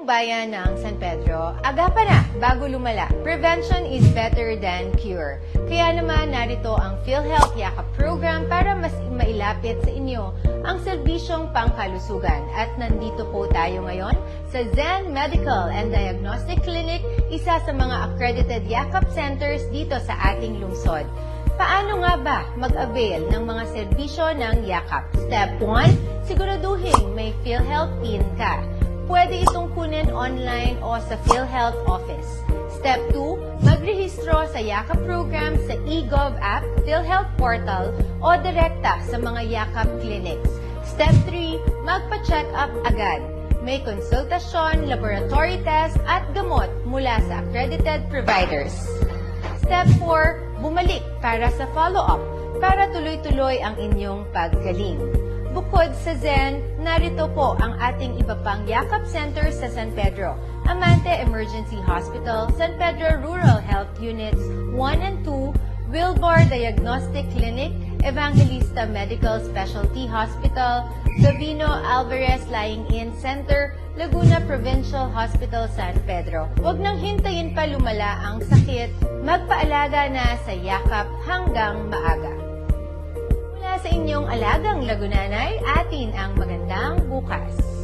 Taong bayan ng San Pedro, aga pa na bago lumala. Prevention is better than cure. Kaya naman narito ang PhilHealth Yakap Program para mas mailapit sa inyo ang serbisyong pangkalusugan. At nandito po tayo ngayon sa Zen Medical and Diagnostic Clinic, isa sa mga accredited Yakap centers dito sa ating lungsod. Paano nga ba mag-avail ng mga serbisyo ng Yakap? Step 1, siguraduhin may PhilHealth PIN ka. Pwede itong kunin online o sa PhilHealth office. Step 2, magrehistro sa Yakap program sa eGov app, PhilHealth portal o direkta sa mga Yakap clinics. Step 3, magpa-check up agad. May konsultasyon, laboratory test at gamot mula sa accredited providers. Step 4, bumalik para sa follow-up para tuloy-tuloy ang inyong paggaling. Bukod sa Zen, narito po ang ating iba pang Yakap Center sa San Pedro, Amante Emergency Hospital, San Pedro Rural Health Units 1 and 2, Wilbur Diagnostic Clinic, Evangelista Medical Specialty Hospital, Gavino Alvarez Lying-In Center, Laguna Provincial Hospital, San Pedro. Huwag nang hintayin pa lumala ang sakit, magpaalaga na sa Yakap hanggang maaga. Mula sa inyong alagang Lagunanay, atin ang magandang bukas.